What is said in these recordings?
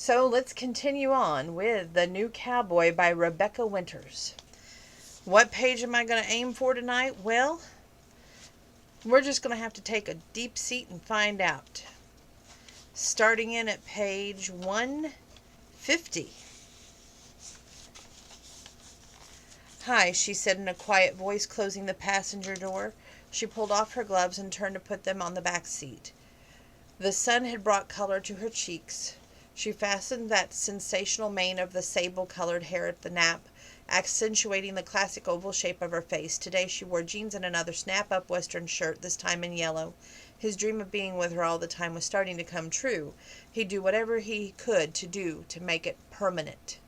So let's continue on with The New Cowboy by Rebecca Winters. What page am I going to aim for tonight? Well, we're just going to have to take a deep seat and find out. Starting in at page 150. "Hi," she said in a quiet voice, closing the passenger door. She pulled off her gloves and turned to put them on the back seat. The sun had brought color to her cheeks. She fastened that sensational mane of the sable-colored hair at the nape, accentuating the classic oval shape of her face. Today she wore jeans and another snap-up western shirt, this time in yellow. His dream of being with her all the time was starting to come true. He'd do whatever he could to make it permanent.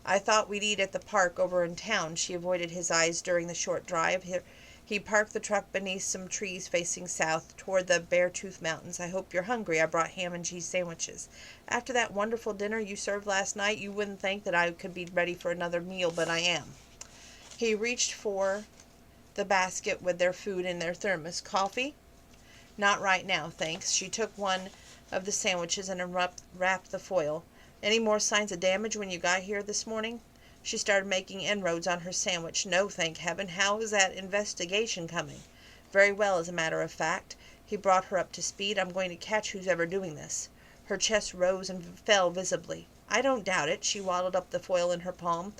"I thought we'd eat at the park over in town." She avoided his eyes during the short drive. He parked the truck beneath some trees facing south toward the Beartooth Mountains. "I hope you're hungry. I brought ham and cheese sandwiches. After that wonderful dinner you served last night, you wouldn't think that I could be ready for another meal, but I am." He reached for the basket with their food in their thermos. "Coffee?" "Not right now, thanks." She took one of the sandwiches and wrapped the foil. "Any more signs of damage when you got here this morning?" She started making inroads on her sandwich. "No, thank heaven. How is that investigation coming?" "Very well, as a matter of fact." He brought her up to speed. "I'm going to catch who's ever doing this." Her chest rose and fell visibly. "I don't doubt it." She waddled up the foil in her palm.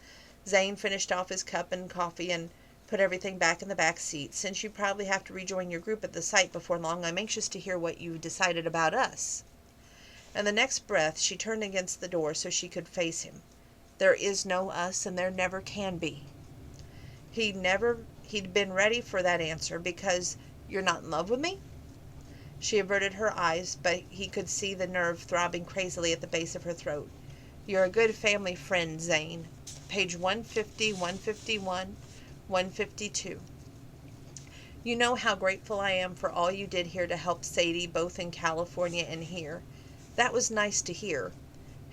Zane finished off his cup and coffee and put everything back in the back seat. "Since you probably have to rejoin your group at the site before long, I'm anxious to hear what you've decided about us." And the next breath she turned against the door so she could face him. "There is no us, and there never can be." He'd been ready for that answer. "Because you're not in love with me?" She averted her eyes, but he could see the nerve throbbing crazily at the base of her throat. "You're a good family friend, Zane." Page 150, 151, 152. "You know how grateful I am for all you did here to help Sadie, both in California and here." "That was nice to hear."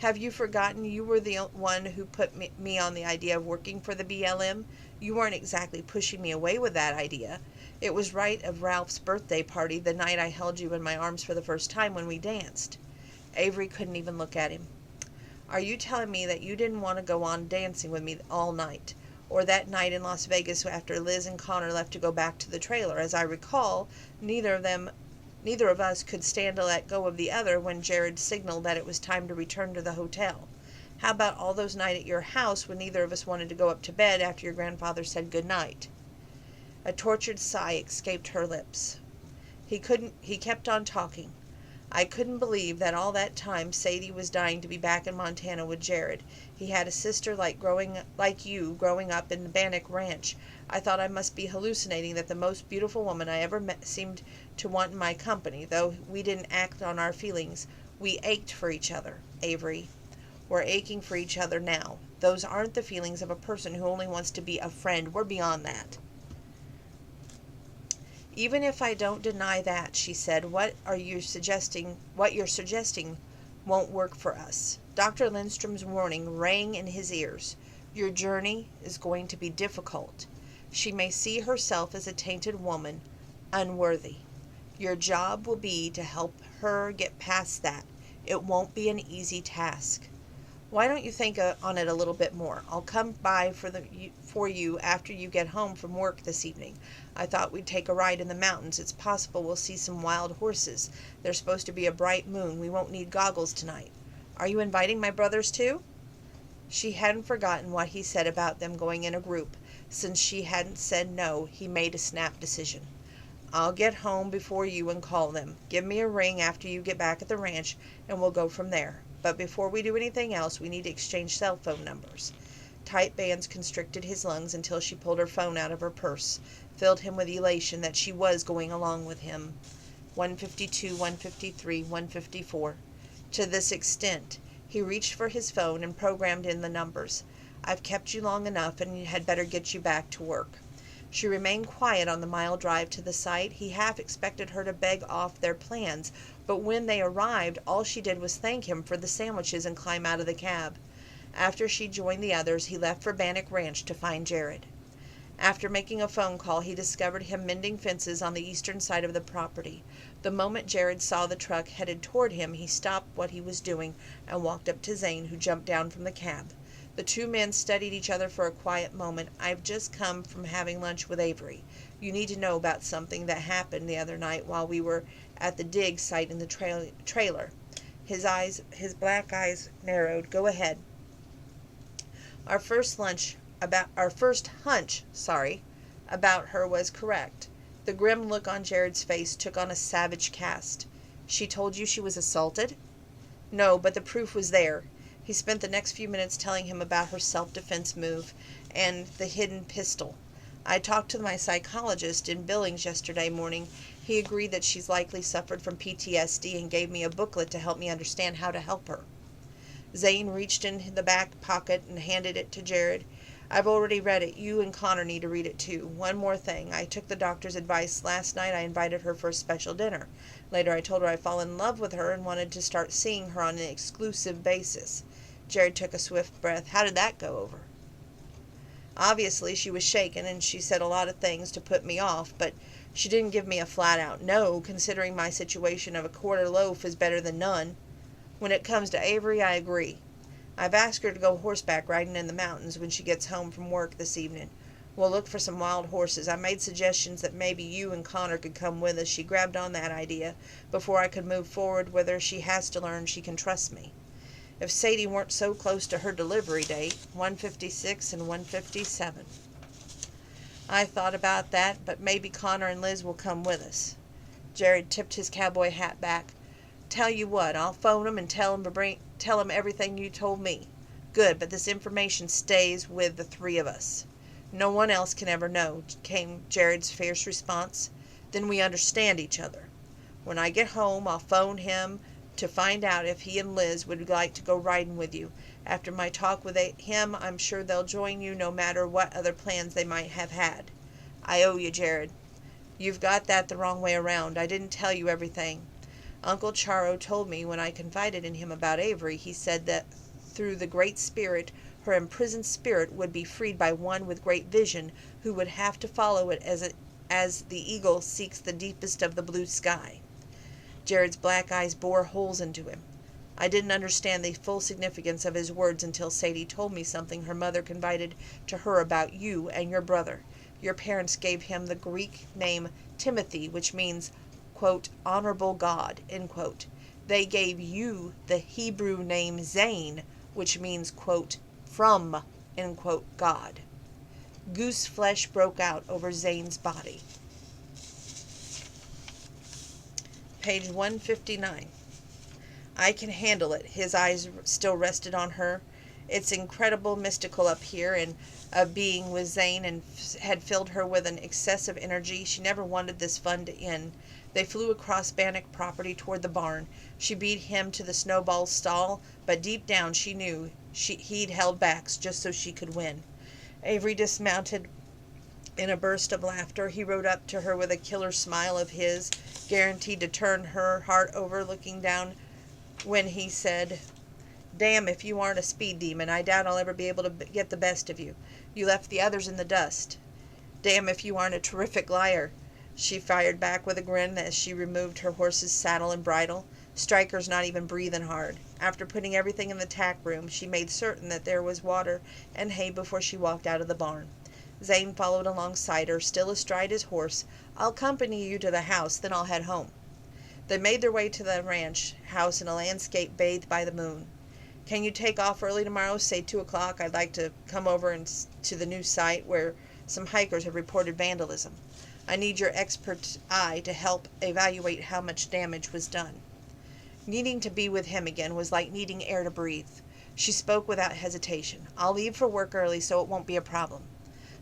"Have you forgotten you were the one who put me on the idea of working for the BLM? You weren't exactly pushing me away with that idea. It was right of Ralph's birthday party, the night I held you in my arms for the first time when we danced." Avery couldn't even look at him. "Are you telling me that you didn't want to go on dancing with me all night? Or that night in Las Vegas after Liz and Connor left to go back to the trailer? As I recall, neither of us could stand to let go of the other when Jared signaled that it was time to return to the hotel. How about all those nights at your house when neither of us wanted to go up to bed after your grandfather said good night?" A tortured sigh escaped her lips. He kept on talking. "I couldn't believe that all that time Sadie was dying to be back in Montana with Jared. He had a sister like you growing up in the Bannock Ranch. I thought I must be hallucinating that the most beautiful woman I ever met seemed to want my company, though we didn't act on our feelings. We ached for each other, Avery. We're aching for each other now. Those aren't the feelings of a person who only wants to be a friend. We're beyond that." "Even if I don't deny that," she said, what you're suggesting won't work for us." Dr. Lindstrom's warning rang in his ears. "Your journey is going to be difficult. She may see herself as a tainted woman, unworthy. Your job will be to help her get past that. It won't be an easy task." "Why don't you think on it a little bit more? I'll come by for you after you get home from work this evening. I thought we'd take a ride in the mountains. It's possible we'll see some wild horses. There's supposed to be a bright moon. We won't need goggles tonight. Are you inviting my brothers too?" She hadn't forgotten what he said about them going in a group. Since she hadn't said no, he made a snap decision. "I'll get home before you and call them. Give me a ring after you get back at the ranch, and we'll go from there. But before we do anything else, we need to exchange cell phone numbers." Tight bands constricted his lungs until she pulled her phone out of her purse, filled him with elation that she was going along with him. 152, 153, 154. To this extent, he reached for his phone and programmed in the numbers. "I've kept you long enough and had better get you back to work." She remained quiet on the mile drive to the site. He half expected her to beg off their plans, but when they arrived, all she did was thank him for the sandwiches and climb out of the cab. After she joined the others, he left for Bannock Ranch to find Jared. After making a phone call, he discovered him mending fences on the eastern side of the property. The moment Jared saw the truck headed toward him, he stopped what he was doing and walked up to Zane, who jumped down from the cab. The two men studied each other for a quiet moment. "I've just come from having lunch with Avery. You need to know about something that happened the other night while we were at the dig site in the trailer." His black eyes narrowed. "Go ahead." Our first hunch about her was correct. The grim look on Jared's face took on a savage cast. "She told you she was assaulted?" "No, but the proof was there." He spent the next few minutes telling him about her self-defense move and the hidden pistol. "I talked to my psychologist in Billings yesterday morning. He agreed that she's likely suffered from PTSD and gave me a booklet to help me understand how to help her." Zane reached in the back pocket and handed it to Jared. "I've already read it. You and Connor need to read it too. One more thing. I took the doctor's advice. Last night I invited her for a special dinner. Later I told her I'd fallen in love with her and wanted to start seeing her on an exclusive basis." Jared took a swift breath. "How did that go over?" "Obviously she was shaken, and she said a lot of things to put me off, but she didn't give me a flat-out no, considering my situation of a quarter loaf is better than none. When it comes to Avery, I agree. I've asked her to go horseback riding in the mountains when she gets home from work this evening. We'll look for some wild horses. I made suggestions that maybe you and Connor could come with us. She grabbed on that idea. Before I could move forward with her, she has to learn she can trust me. If Sadie weren't so close to her delivery date, 156 and 157. I thought about that, but maybe Connor and Liz will come with us." Jared tipped his cowboy hat back. "Tell you what, I'll phone 'em and tell 'em everything you told me." "Good, but this information stays with the three of us." "No one else can ever know," came Jared's fierce response. "Then we understand each other. When I get home, I'll phone him to find out if he and Liz would like to go riding with you. After my talk with him, I'm sure they'll join you no matter what other plans they might have had." "I owe you, Jared." "You've got that the wrong way around. I didn't tell you everything. Uncle Charo told me when I confided in him about Avery. He said that through the Great Spirit, her imprisoned spirit would be freed by one with great vision who would have to follow it as the eagle seeks the deepest of the blue sky." Jared's black eyes bore holes into him. "I didn't understand the full significance of his words until Sadie told me something her mother confided to her about you and your brother. Your parents gave him the Greek name Timothy, which means, quote, honorable God, end quote. They gave you the Hebrew name Zane, which means, quote, from, end quote, God." Goose flesh broke out over Zane's body. Page 159. "I can handle it." His eyes still rested on her. "It's incredible mystical up here, and a being with Zane and had filled her with an excess of energy. She never wanted this fun to end." They flew across Bannock property toward the barn. She beat him to the snowball stall, but deep down she knew he'd held back just so she could win. Avery dismounted in a burst of laughter. He rode up to her with a killer smile of his, guaranteed to turn her heart over, looking down when he said, "Damn if you aren't a speed demon. I doubt I'll ever be able to get the best of you. You left the others in the dust." "Damn if you aren't a terrific liar," she fired back with a grin as she removed her horse's saddle and bridle. "Stryker's not even breathing hard." After putting everything in the tack room, she made certain that there was water and hay before she walked out of the barn. Zane followed alongside her, still astride his horse. "I'll accompany you to the house, then I'll head home." They made their way to the ranch house in a landscape bathed by the moon. "Can you take off early tomorrow, say 2 o'clock? I'd like to come over to the new site where some hikers have reported vandalism. I need your expert eye to help evaluate how much damage was done." Needing to be with him again was like needing air to breathe. She spoke without hesitation. "I'll leave for work early so it won't be a problem.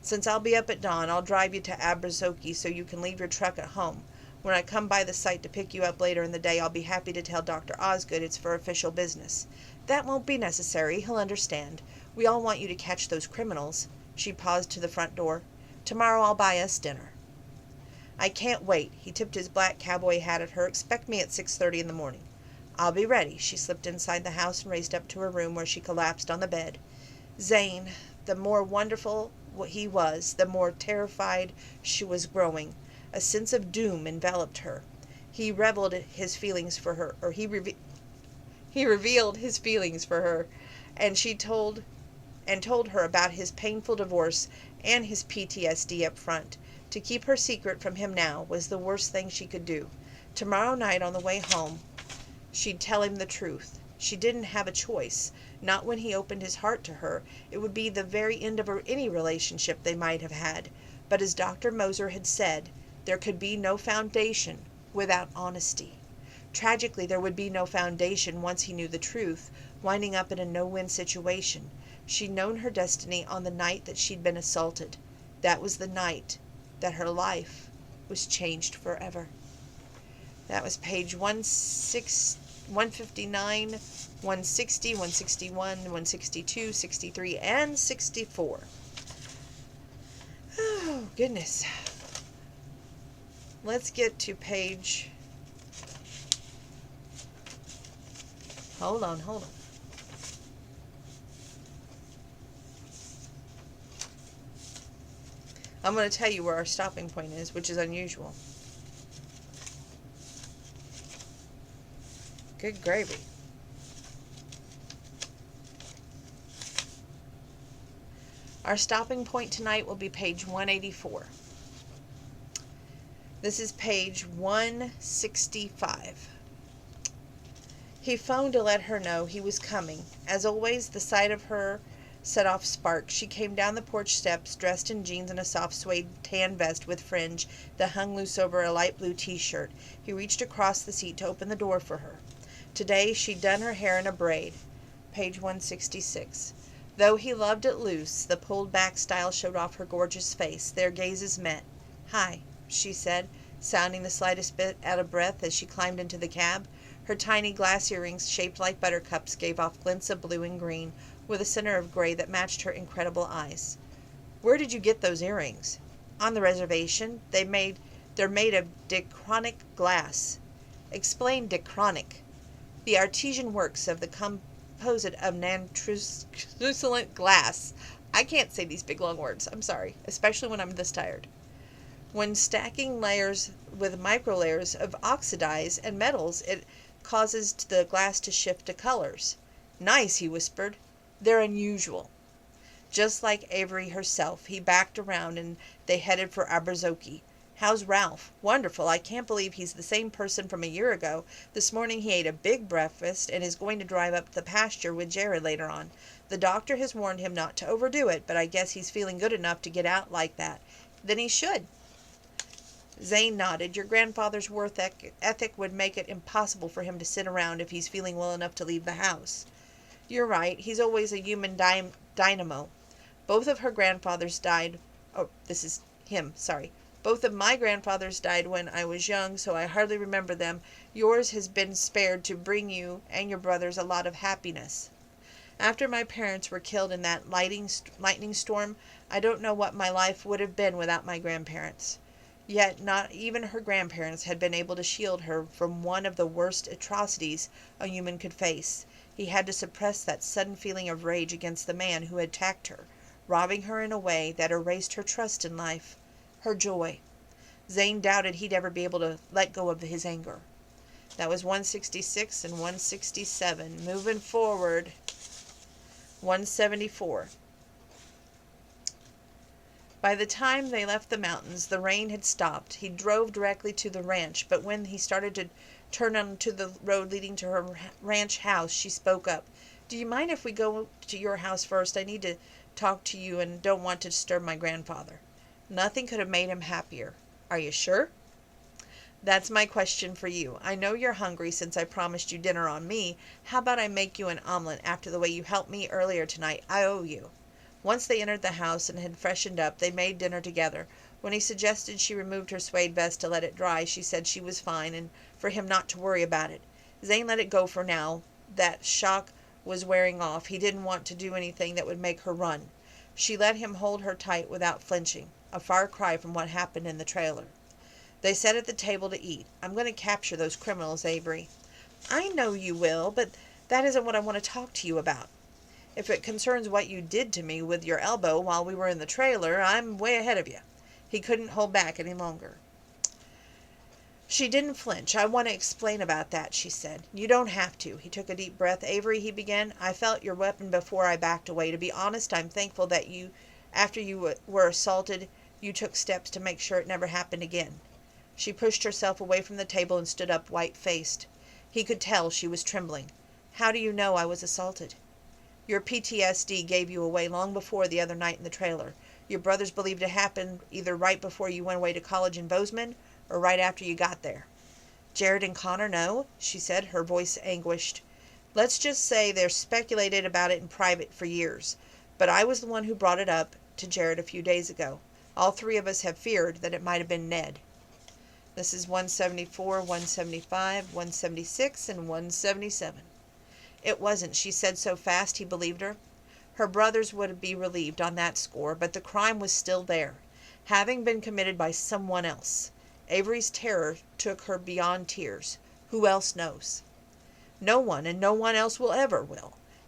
Since I'll be up at dawn, I'll drive you to Abrazoki so you can leave your truck at home. When I come by the site to pick you up later in the day, I'll be happy to tell Dr. Osgood it's for official business." "That won't be necessary. He'll understand. We all want you to catch those criminals." She paused to the front door. "Tomorrow I'll buy us dinner." "I can't wait." He tipped his black cowboy hat at her. "Expect me at 6:30 in the morning." "I'll be ready." She slipped inside the house and raced up to her room, where she collapsed on the bed. Zane, the more wonderful what he was, the more terrified she was growing. A sense of doom enveloped her. He revealed his feelings for her, he revealed his feelings for her, and she told her about his painful divorce and his PTSD up front. To keep her secret from him now was the worst thing she could do. Tomorrow night on the way home, she'd tell him the truth. She didn't have a choice. Not when he opened his heart to her. It would be the very end of any relationship they might have had. But as Dr. Moser had said, there could be no foundation without honesty. Tragically, there would be no foundation once he knew the truth, winding up in a no-win situation. She'd known her destiny on the night that she'd been assaulted. That was the night that her life was changed forever. That was page 159, 160, 161, 162, 63, and 64. Oh, goodness. Let's get to page... Hold on. I'm going to tell you where our stopping point is, which is unusual. Good gravy. Our stopping point tonight will be page 184. This is page 165. He phoned to let her know he was coming. As always, the sight of her set off sparks. She came down the porch steps, dressed in jeans and a soft suede tan vest with fringe that hung loose over a light blue t-shirt. He reached across the seat to open the door for her. Today she'd done her hair in a braid. Page 166. Though he loved it loose, the pulled-back style showed off her gorgeous face. Their gazes met. "Hi," she said, sounding the slightest bit out of breath as she climbed into the cab. Her tiny glass earrings, shaped like buttercups, gave off glints of blue and green, with a center of gray that matched her incredible eyes. "Where did you get those earrings?" "On the reservation. They're made of diachronic glass." "Explain diachronic." "The artesian works of the composite of translucent glass." I can't say these big long words. I'm sorry, especially when I'm this tired. "When stacking layers with microlayers of oxides and metals, it causes the glass to shift to colors." "Nice," he whispered. "They're unusual." Just like Avery herself, he backed around and they headed for Aberzoki. "How's Ralph?" "Wonderful. I can't believe he's the same person from a year ago. This morning he ate a big breakfast and is going to drive up the pasture with Jared later on. The doctor has warned him not to overdo it, but I guess he's feeling good enough to get out like that." "Then he should." Zane nodded. "Your grandfather's work ethic would make it impossible for him to sit around if he's feeling well enough to leave the house." "You're right. He's always a human dynamo. Both of her grandfathers died. Oh, this is him, sorry. Both of my grandfathers died when I was young, so I hardly remember them. Yours has been spared to bring you and your brothers a lot of happiness. After my parents were killed in that lightning storm, I don't know what my life would have been without my grandparents." Yet not even her grandparents had been able to shield her from one of the worst atrocities a human could face. He had to suppress that sudden feeling of rage against the man who had attacked her, robbing her in a way that erased her trust in life, her joy. Zane doubted he'd ever be able to let go of his anger. That was 166 and 167. Moving forward, 174. By the time they left the mountains, the rain had stopped. He drove directly to the ranch, but when he started to turn onto the road leading to her ranch house, she spoke up. "Do you mind if we go to your house first? I need to talk to you and don't want to disturb my grandfather." Nothing could have made him happier. "Are you sure?" "That's my question for you. I know you're hungry since I promised you dinner on me. How about I make you an omelet after the way you helped me earlier tonight? I owe you." Once they entered the house and had freshened up, they made dinner together. When he suggested she removed her suede vest to let it dry, she said she was fine and for him not to worry about it. Zane let it go for now. That shock was wearing off. He didn't want to do anything that would make her run. She let him hold her tight without flinching, a far cry from what happened in the trailer. They sat at the table to eat. "I'm going to capture those criminals, Avery." "I know you will, but that isn't what I want to talk to you about." If it concerns what you did to me with your elbow while we were in the trailer, I'm way ahead of you." He couldn't hold back any longer. She didn't flinch. "I want to explain about that," she said. "You don't have to." He took a deep breath. "Avery," he began, "I felt your weapon before I backed away. To be honest, I'm thankful that after you were assaulted, you took steps to make sure it never happened again." She pushed herself away from the table and stood up, white-faced. He could tell she was trembling. "How do you know I was assaulted?" "Your PTSD gave you away long before the other night in the trailer. Your brothers believed it happened either right before you went away to college in Bozeman or right after you got there." "Jared and Connor know," she said, her voice anguished. "Let's just say they've speculated about it in private for years. But I was the one who brought it up to Jared a few days ago. All three of us have feared that it might have been Ned." This is 174, 175, 176, and 177. "It wasn't," she said so fast he believed her. Her brothers would be relieved on that score, but the crime was still there, having been committed by someone else. Avery's terror took her beyond tears. "Who else knows?" "No one, and no one else will.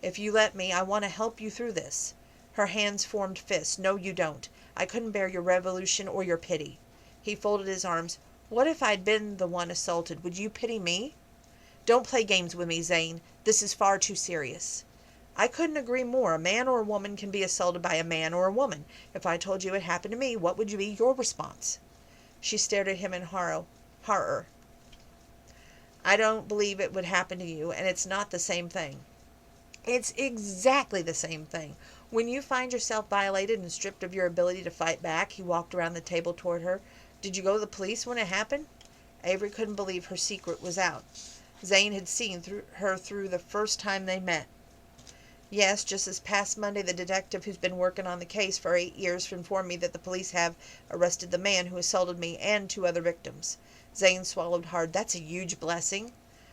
If you let me, I want to help you through this." Her hands formed fists. "No, you don't. I couldn't bear your revolution or your pity." He folded his arms. "What if I'd been the one assaulted? Would you pity me?" "Don't play games with me, Zane. This is far too serious." "I couldn't agree more. A man or a woman can be assaulted by a man or a woman. If I told you it happened to me, what would be your response?" She stared at him in horror. "I don't believe it would happen to you, and it's not the same thing." "It's exactly the same thing. When you find yourself violated and stripped of your ability to fight back," he walked around the table toward her. "Did you go to the police when it happened?" Avery couldn't believe her secret was out. Zane had seen her through the first time they met. "Yes, just this past Monday the detective who's been working on the case for 8 years informed me that the police have arrested the man who assaulted me and 2 other victims." Zane swallowed hard. "That's a huge blessing."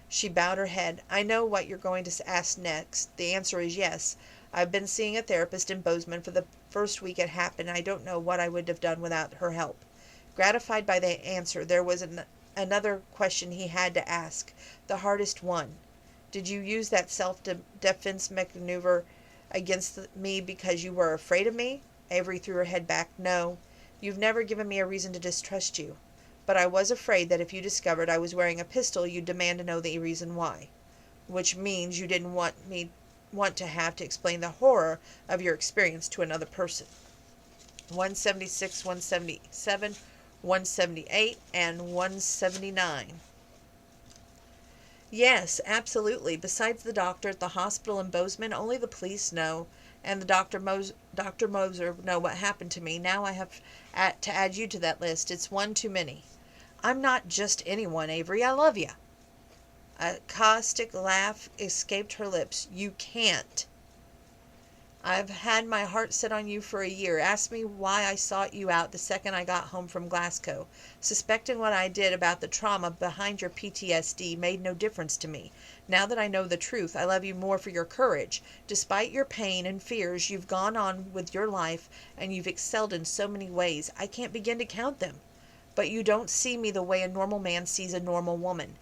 She bowed her head. "I know what you're going to ask next. The answer is yes. I've been seeing a therapist in Bozeman for the first week it happened. I don't know what I would have done without her help." Gratified by the answer, there was another question he had to ask, the hardest one. "Did you use that self-defense maneuver against me because you were afraid of me?" Avery threw her head back. "No. You've never given me a reason to distrust you. But I was afraid that if you discovered I was wearing a pistol, you'd demand to know the reason why." "Which means you didn't want to have to explain the horror of your experience to another person." 176, 177, 178, and 179. "Yes, absolutely. Besides the doctor at the hospital in Bozeman, only the police know, and the Dr. Moser know what happened to me. Now I have to add you to that list. It's one too many." "I'm not just anyone, Avery. I love you." A caustic laugh escaped her lips. "You can't. I've had my heart set on you for a year. Ask me why I sought you out the second I got home from Glasgow. Suspecting what I did about the trauma behind your PTSD made no difference to me. Now that I know the truth, I love you more for your courage. Despite your pain and fears, you've gone on with your life, and you've excelled in so many ways. I can't begin to count them. But you don't see me the way a normal man sees a normal woman."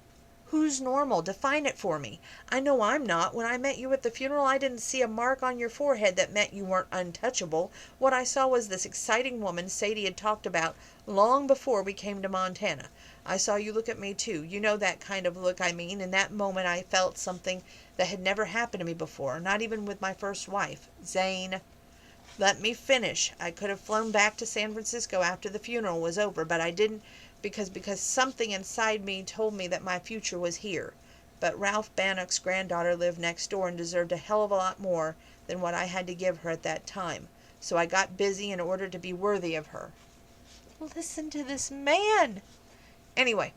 "Who's normal? Define it for me. I know I'm not. When I met you at the funeral, I didn't see a mark on your forehead that meant you weren't untouchable. What I saw was this exciting woman Sadie had talked about long before we came to Montana. I saw you look at me, too. You know that kind of look I mean. In that moment I felt something that had never happened to me before, not even with my first wife." "Zane, let me finish. I could have flown back to San Francisco after the funeral was over, but I didn't because something inside me told me that my future was here. But Ralph Bannock's granddaughter lived next door and deserved a hell of a lot more than what I had to give her at that time. So I got busy in order to be worthy of her." Listen to this man. Anyway,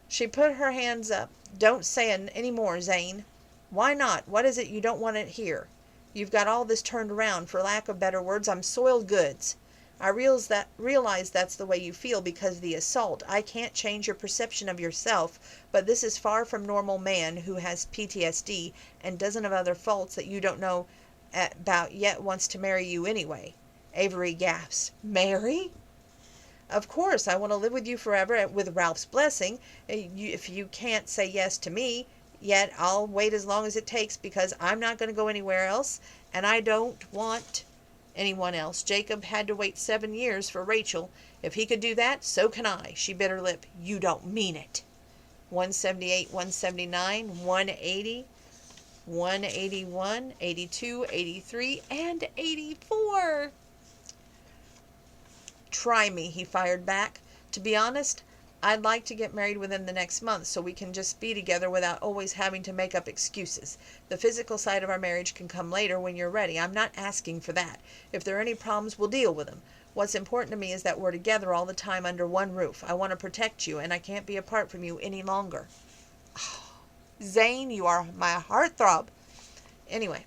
she put her hands up. "Don't say any more, Zane." "Why not? What is it you don't want to hear? You've got all this turned around. For lack of better words, I'm soiled goods. I realize that's the way you feel because of the assault. I can't change your perception of yourself, but this is far from normal man who has PTSD and dozen of other faults that you don't know about yet wants to marry you anyway." Avery gasped. "Marry?" "Of course. I want to live with you forever with Ralph's blessing. If you can't say yes to me, Yet I'll wait as long as it takes because I'm not going to go anywhere else, and I don't want anyone else. Jacob had to wait 7 years for Rachel. If he could do that, so can I. She bit her lip. You don't mean it. 178, 179, 180, 181, 82, 83, and 84. Try me, he fired back. To be honest, I'd like to get married within the next month so we can just be together without always having to make up excuses. The physical side of our marriage can come later when you're ready. I'm not asking for that. If there are any problems, we'll deal with them. What's important to me is that we're together all the time under one roof. I want to protect you, and I can't be apart from you any longer. Zane, you are my heartthrob. Anyway,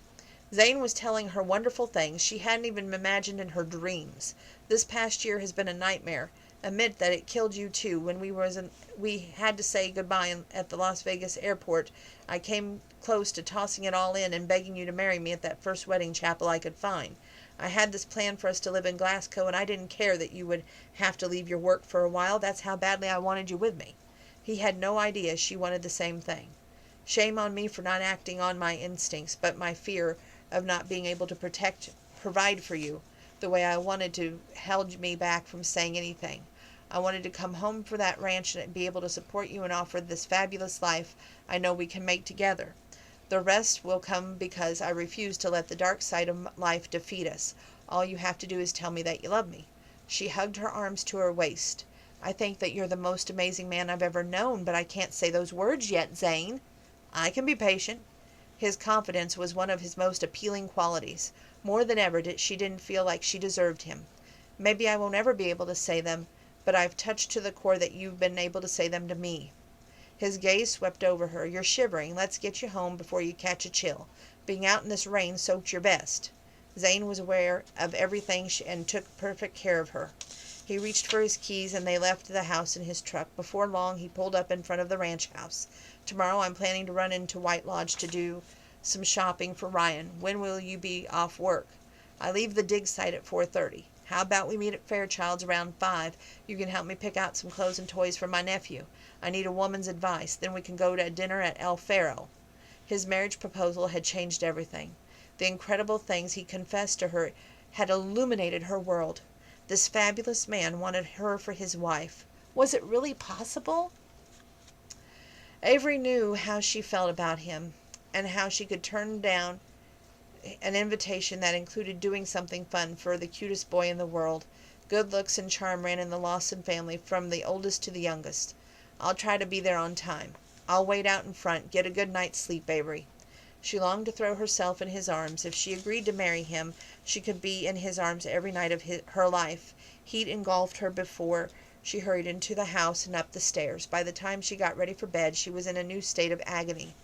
Zane was telling her wonderful things she hadn't even imagined in her dreams. This past year has been a nightmare. Admit that it killed you too. When we had to say goodbye at the Las Vegas airport, I came close to tossing it all in and begging you to marry me at that first wedding chapel I could find. I had this plan for us to live in Glasgow, and I didn't care that you would have to leave your work for a while. That's how badly I wanted you with me. He had no idea she wanted the same thing. Shame on me for not acting on my instincts, but my fear of not being able to provide for you the way I wanted to held me back from saying anything. I wanted to come home for that ranch and be able to support you and offer this fabulous life I know we can make together. The rest will come because I refuse to let the dark side of life defeat us. All you have to do is tell me that you love me. She hugged her arms to her waist. I think that you're the most amazing man I've ever known, but I can't say those words yet, Zane. I can be patient. His confidence was one of his most appealing qualities. More than ever she didn't feel like she deserved him. Maybe I won't ever be able to say them, but I've touched to the core that you've been able to say them to me. His gaze swept over her. You're shivering. Let's get you home before you catch a chill. Being out in this rain soaked your best. Zane was aware of everything and took perfect care of her. He reached for his keys and they left the house in his truck. Before long, he pulled up in front of the ranch house. Tomorrow I'm planning to run into White Lodge to do some shopping for Ryan. When will you be off work? I leave the dig site at 4:30. How about we meet at Fairchild's around 5? You can help me pick out some clothes and toys for my nephew. I need a woman's advice. Then we can go to dinner at El Faro. His marriage proposal had changed everything. The incredible things he confessed to her had illuminated her world. This fabulous man wanted her for his wife. Was it really possible? Avery knew how she felt about him, and how she could turn down an invitation that included doing something fun for the cutest boy in the world. Good looks and charm ran in the Lawson family from the oldest to the youngest. I'll try to be there on time. I'll wait out in front. Get a good night's sleep, Avery. She longed to throw herself in his arms. If she agreed to marry him, she could be in his arms every night of her life. Heat engulfed her before she hurried into the house and up the stairs. By the time she got ready for bed, she was in a new state of agony.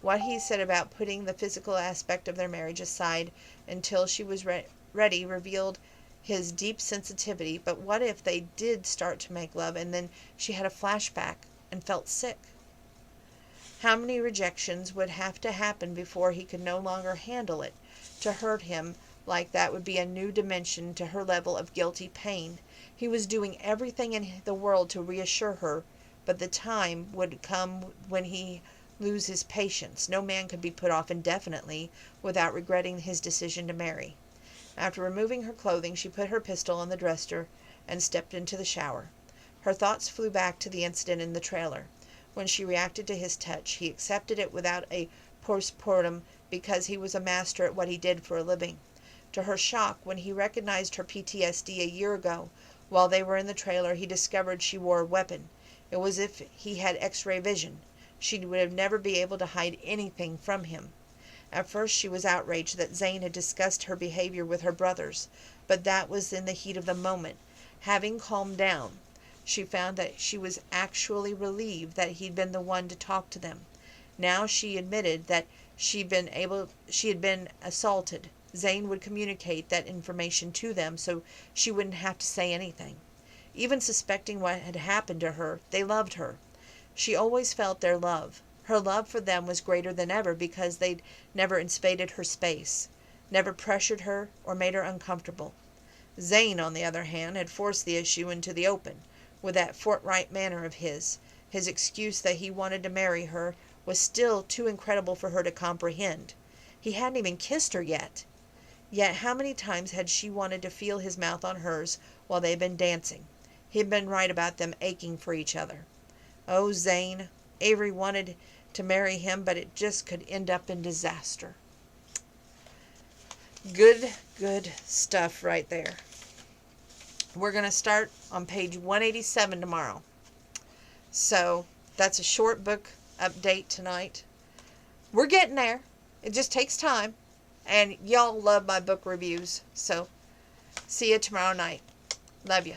What he said about putting the physical aspect of their marriage aside until she was ready revealed his deep sensitivity. But what if they did start to make love and then she had a flashback and felt sick? How many rejections would have to happen before he could no longer handle it? To hurt him like that would be a new dimension to her level of guilty pain. He was doing everything in the world to reassure her, but the time would come when he lose his patience. No man could be put off indefinitely without regretting his decision to marry. After removing her clothing, she put her pistol on the dresser and stepped into the shower. Her thoughts flew back to the incident in the trailer. When she reacted to his touch, he accepted it without a postmortem because he was a master at what he did for a living. To her shock, when he recognized her PTSD a year ago, while they were in the trailer, he discovered she wore a weapon. It was as if he had X-ray vision. She would never be able to hide anything from him. At first she was outraged that Zane had discussed her behavior with her brothers, but that was in the heat of the moment. Having calmed down, she found that she was actually relieved that he'd been the one to talk to them. Now she admitted that she had been assaulted. Zane would communicate that information to them so she wouldn't have to say anything. Even suspecting what had happened to her, they loved her. She always felt their love. Her love for them was greater than ever because they'd never invaded her space, never pressured her or made her uncomfortable. Zane, on the other hand, had forced the issue into the open, with that forthright manner of his. His excuse that he wanted to marry her was still too incredible for her to comprehend. He hadn't even kissed her yet. Yet how many times had she wanted to feel his mouth on hers while they had been dancing? He had been right about them aching for each other. Oh, Zane. Avery wanted to marry him, but it just could end up in disaster. Good stuff right there. We're going to start on page 187 tomorrow. So that's a short book update tonight. We're getting there. It just takes time. And y'all love my book reviews. So see you tomorrow night. Love you.